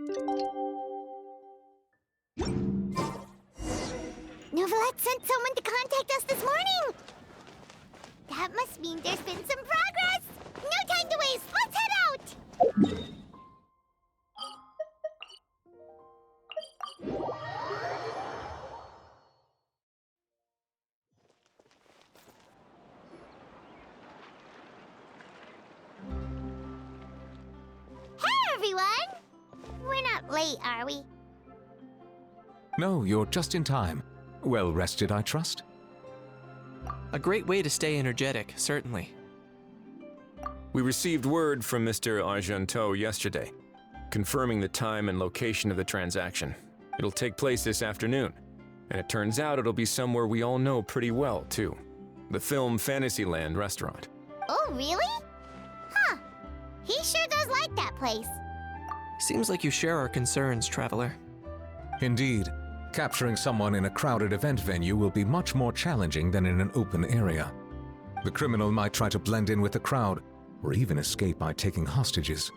Novelette sent someone to contact us this morning! That must mean there's been some progress! No time to waste! Let's head out! Hey, everyone! We're not late, are we? No, you're just in time. Well rested, I trust? A great way to stay energetic, certainly. We received word from Mr. Argenteau yesterday, confirming the time and location of the transaction. It'll take place this afternoon, and it turns out it'll be somewhere we all know pretty well, too. The Film Fantasyland restaurant. Oh, really? Huh. He sure does like that place. Seems like you share our concerns, Traveler. Indeed. Capturing someone in a crowded event venue will be much more challenging than in an open area. The criminal might try to blend in with the crowd, or even escape by taking hostages.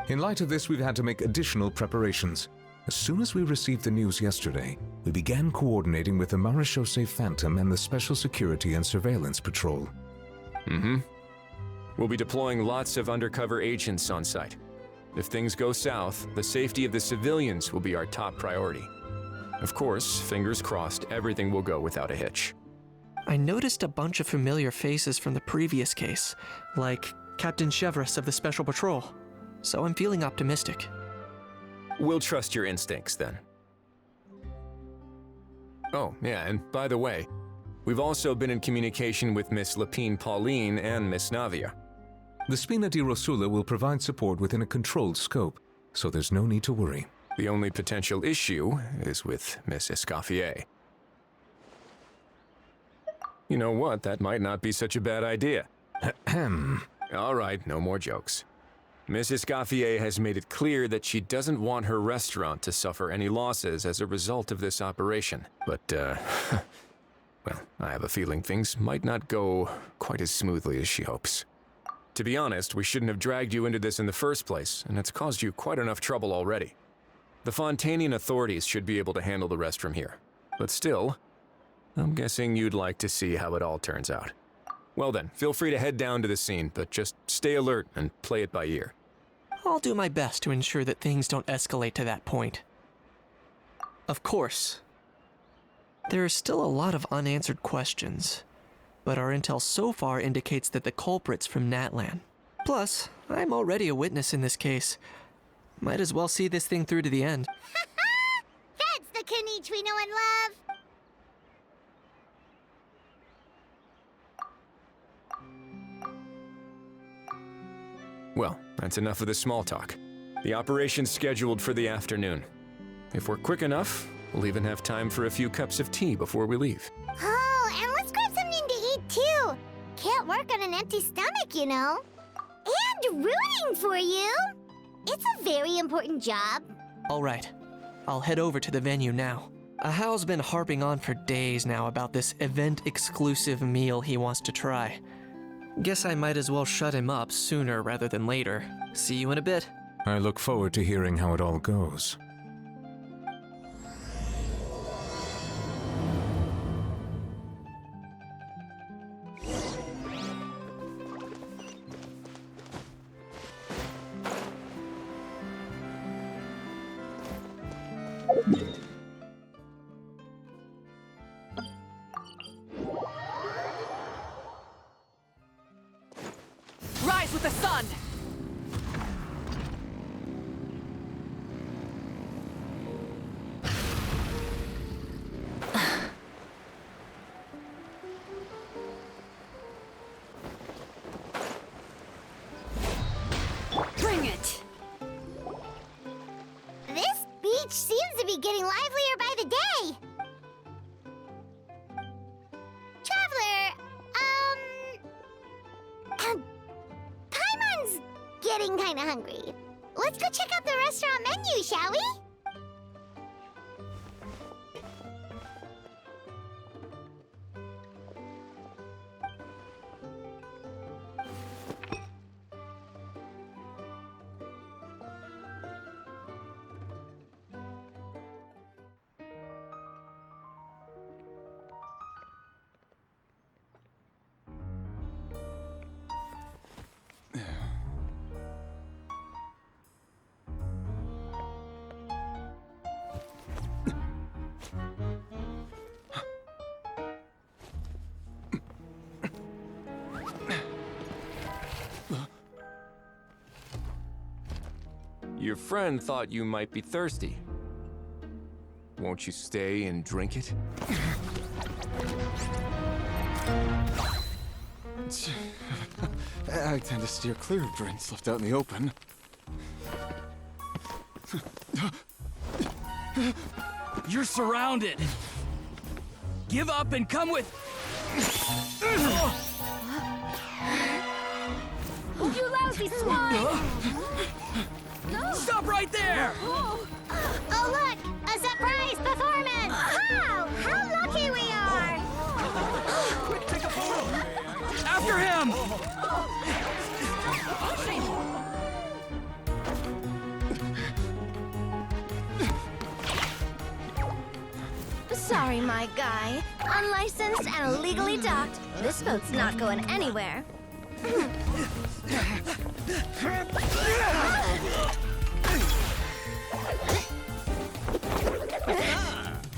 In light of this, we've had to make additional preparations. As soon as we received the news yesterday, we began coordinating with the Marechaussee Phantom and the Special Security and Surveillance Patrol. We'll be deploying lots of undercover agents on site. If things go south, the safety of the civilians will be our top priority. Of course, fingers crossed, everything will go without a hitch. I noticed a bunch of familiar faces from the previous case, like Captain Chevres of the Special Patrol, so I'm feeling optimistic. We'll trust your instincts, then. Oh, yeah, and by the way, we've also been in communication with Miss Lapine Pauline and Miss Navia. The Spina di Rosula will provide support within a controlled scope, so there's no need to worry. The only potential issue is with Miss Escoffier. You know what, that might not be such a bad idea. All right, no more jokes. Miss Escoffier has made it clear that she doesn't want her restaurant to suffer any losses as a result of this operation. But, well, I have a feeling things might not go quite as smoothly as she hopes. To be honest, we shouldn't have dragged you into this in the first place, and it's caused you quite enough trouble already. The Fontanian authorities should be able to handle the rest from here. But still, I'm guessing you'd like to see how it all turns out. Well then, feel free to head down to the scene, but just stay alert and play it by ear. I'll do my best to ensure that things don't escalate to that point. Of course. There are still a lot of unanswered questions, but our intel so far indicates that the culprit's from Natlan. Plus, I'm already a witness in this case. Might as well see this thing through to the end. That's the Knight we know and love! Well, that's enough of the small talk. The operation's scheduled for the afternoon. If we're quick enough, we'll even have time for a few cups of tea before we leave. Oh, and let's grab something to eat too! Can't work on an empty stomach, you know. And rooting for you! It's a very important job. All right, I'll head over to the venue now. Ahao's been harping on for days now about this event-exclusive meal he wants to try. Guess I might as well shut him up sooner rather than later. See you in a bit. I look forward to hearing how it all goes. Rise with the sun! Bring it! This beach seems to be getting livelier by the day. Traveler, Paimon's getting kinda hungry. Let's go check out the restaurant menu, shall we? Your friend thought you might be thirsty. Won't you stay and drink it? I tend to steer clear of drinks left out in the open. You're surrounded. Give up and come with. You lousy swine! Stop right there! Oh, look! A surprise performance! Wow! How lucky we are! Quick, take a photo. After him! Sorry, my guy. Unlicensed and illegally docked. This boat's not going anywhere.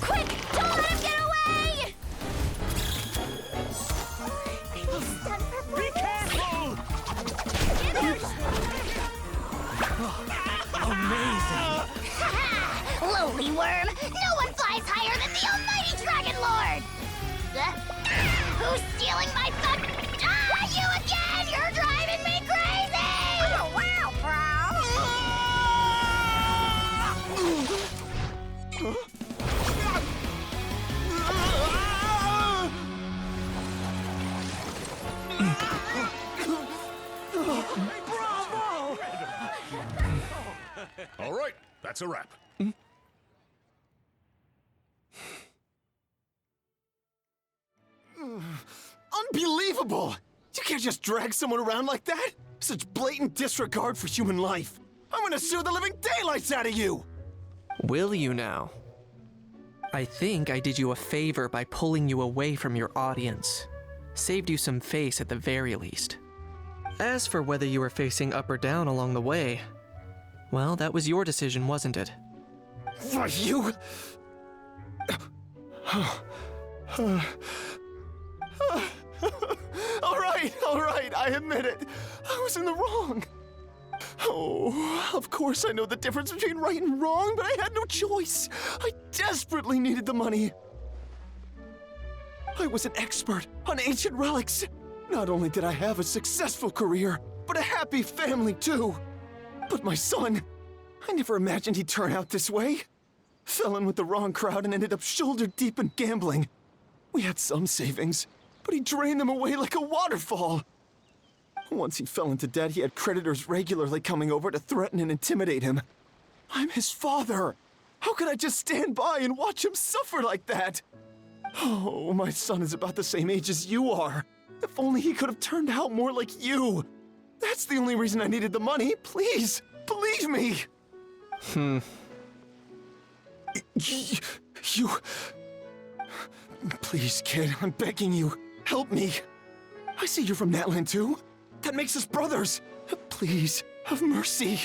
Quick! Don't let him get away! Be careful! Amazing! Lowly worm! No one flies higher than the almighty Dragon Lord! Who's stealing my fun? Ah, you again! You're driving me crazy! Oh, wow, All right, that's a wrap. Unbelievable! You can't just drag someone around like that! Such blatant disregard for human life! I'm gonna sue the living daylights out of you! Will you now? I think I did you a favor by pulling you away from your audience. Saved you some face at the very least. As for whether you were facing up or down along the way, well, that was your decision, wasn't it? Why, you... all right, I admit it. I was in the wrong. Oh, of course I know the difference between right and wrong, but I had no choice. I desperately needed the money. I was an expert on ancient relics. Not only did I have a successful career, but a happy family too. But my son, I never imagined he'd turn out this way. Fell in with the wrong crowd and ended up shoulder deep in gambling. We had some savings, but he drained them away like a waterfall. Once he fell into debt, he had creditors regularly coming over to threaten and intimidate him. I'm his father. How could I just stand by and watch him suffer like that? Oh, my son is about the same age as you are. If only he could have turned out more like you. That's the only reason I needed the money. Please, believe me. You... Please, kid, I'm begging you. Help me. I see you're from Natland too. That makes us brothers. Please, have mercy.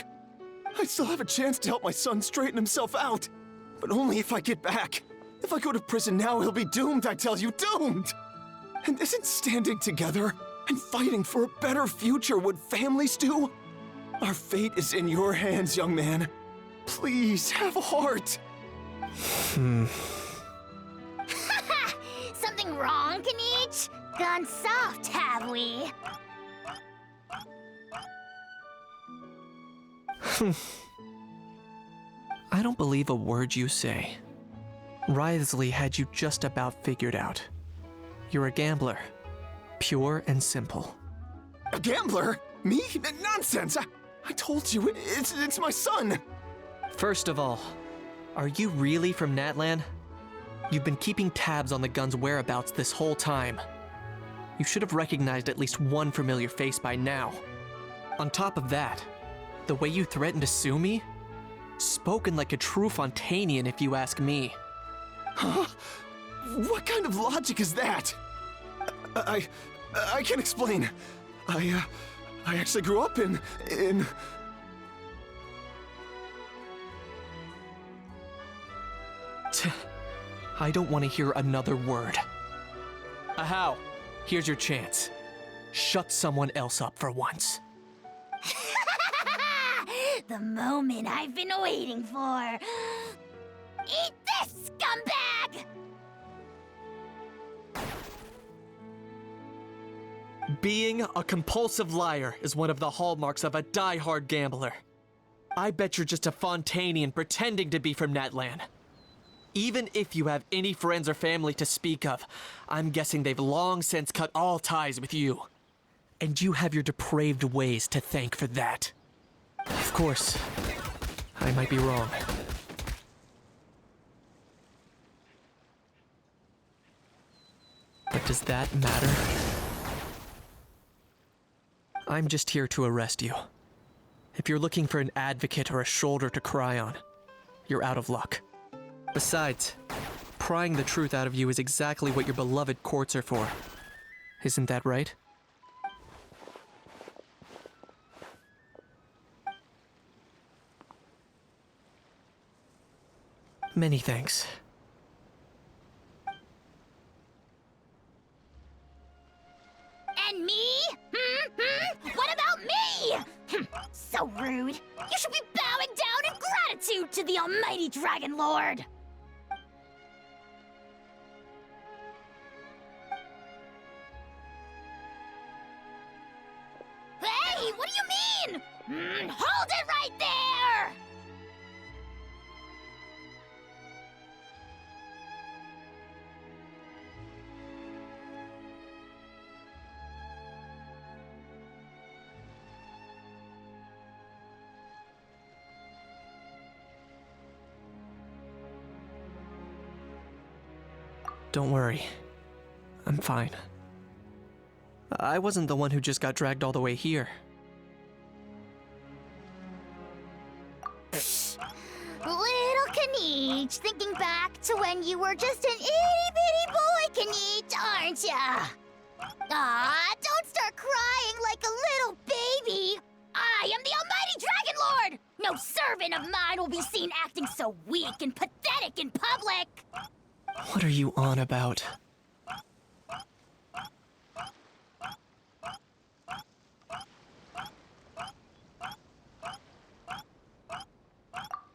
I still have a chance to help my son straighten himself out. But only if I get back. If I go to prison now, he'll be doomed, I tell you, doomed! And isn't standing together and fighting for a better future what families do? Our fate is in your hands, young man. Please, have a heart. Something wrong, Kanich? Gone soft, have we? I don't believe a word you say. Wriothesley had you just about figured out. You're a gambler. Pure and simple. A gambler? Me? Nonsense! I told you, it's my son! First of all, are you really from Natlan? You've been keeping tabs on the gun's whereabouts this whole time. You should have recognized at least one familiar face by now. On top of that, the way you threatened to sue me? Spoken like a true Fontanian, if you ask me. Huh? What kind of logic is that? I can explain. I actually grew up in... I don't want to hear another word. Ahau, here's your chance. Shut someone else up for once. The moment I've been waiting for. Eat this, scumbag! Being a compulsive liar is one of the hallmarks of a die-hard gambler. I bet you're just a Fontanian pretending to be from Natlan. Even if you have any friends or family to speak of, I'm guessing they've long since cut all ties with you. And you have your depraved ways to thank for that. Of course, I might be wrong. But does that matter? I'm just here to arrest you. If you're looking for an advocate or a shoulder to cry on, you're out of luck. Besides, prying the truth out of you is exactly what your beloved courts are for. Isn't that right? Many thanks. And me? What about me? So rude. You should be bowing down in gratitude to the almighty Dragon Lord. Hey, what do you mean? Hold it right there! Don't worry. I'm fine. I wasn't the one who just got dragged all the way here. Little Kniech, thinking back to when you were just an itty-bitty boy, Kniech, aren't ya? Aw, don't start crying like a little baby. I am the almighty Dragon Lord! No servant of mine will be seen acting so weak and pathetic in public! What are you on about?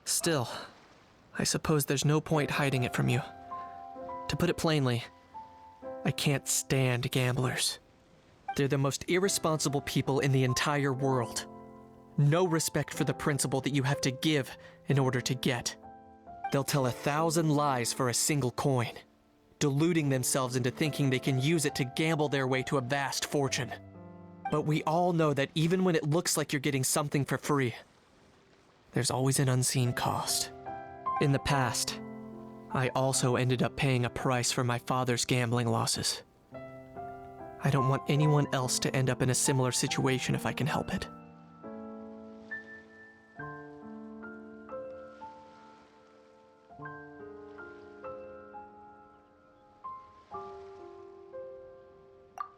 Still, I suppose there's no point hiding it from you. To put it plainly, I can't stand gamblers. They're the most irresponsible people in the entire world. No respect for the principle that you have to give in order to get. They'll tell 1,000 lies for a single coin, deluding themselves into thinking they can use it to gamble their way to a vast fortune. But we all know that even when it looks like you're getting something for free, there's always an unseen cost. In the past, I also ended up paying a price for my father's gambling losses. I don't want anyone else to end up in a similar situation if I can help it.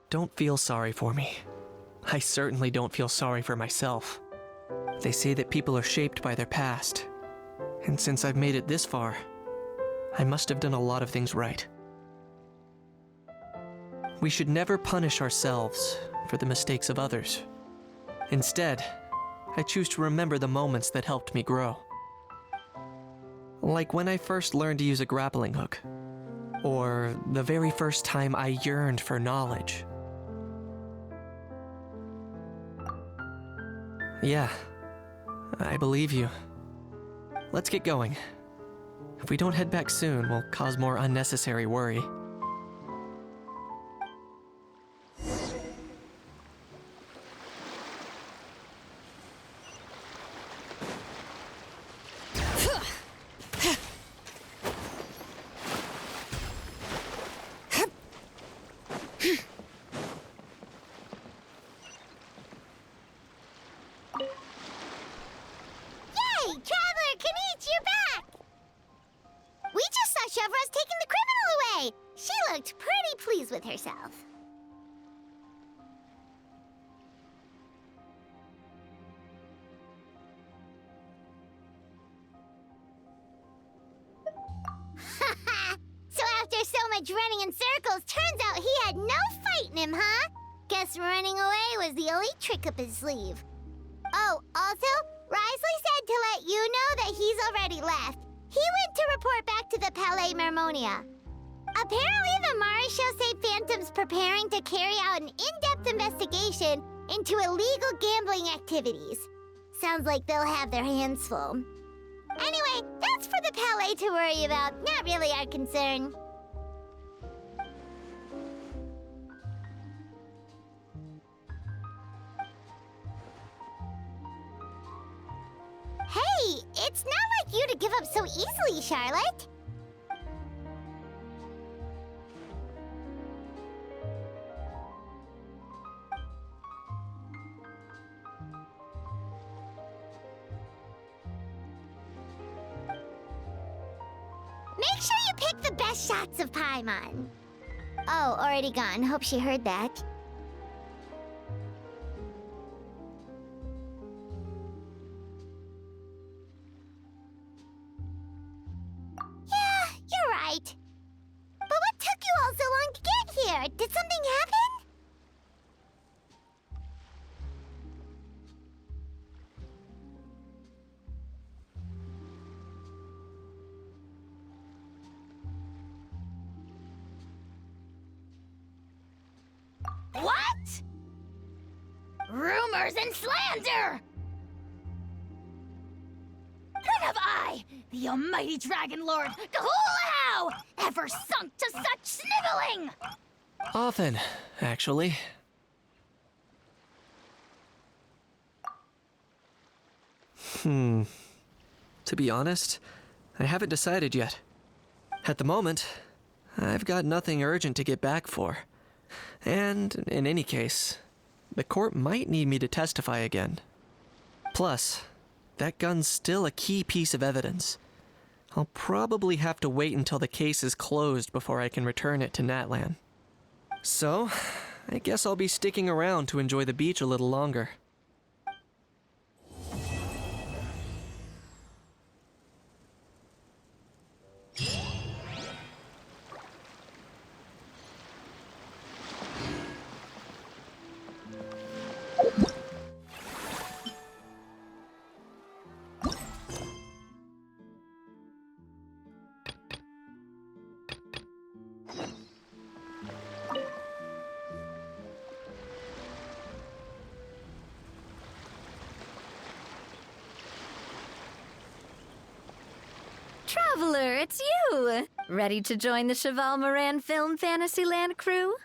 Don't feel sorry for me. I certainly don't feel sorry for myself. They say that people are shaped by their past, and since I've made it this far, I must have done a lot of things right. We should never punish ourselves for the mistakes of others. Instead, I choose to remember the moments that helped me grow. Like when I first learned to use a grappling hook, or the very first time I yearned for knowledge. Yeah, I believe you. Let's get going. If we don't head back soon, we'll cause more unnecessary worry. With herself. So after so much running in circles, turns out he had no fight in him, huh? Guess running away was the only trick up his sleeve. Oh, also, Risley said to let you know that he's already left. He went to report back to the Palais Mermonia. Apparently, the Maréchaux say Phantom's preparing to carry out an in-depth investigation into illegal gambling activities. Sounds like they'll have their hands full. Anyway, that's for the Palais to worry about, not really our concern. Hey, it's not like you to give up so easily, Charlotte. Make sure you pick the best shots of Paimon. Oh, already gone. Hope she heard that. Yeah, you're right. But what took you all so long to get here? Did something happen? What? Rumors and slander! When have I, the almighty Dragon Lord, Kahulahau, ever sunk to such sniveling? Often, actually. To be honest, I haven't decided yet. At the moment, I've got nothing urgent to get back for. And, in any case, the court might need me to testify again. Plus, that gun's still a key piece of evidence. I'll probably have to wait until the case is closed before I can return it to Natlan. So, I guess I'll be sticking around to enjoy the beach a little longer. Traveler, it's you! Ready to join the Cheval Moran Film Fantasyland crew?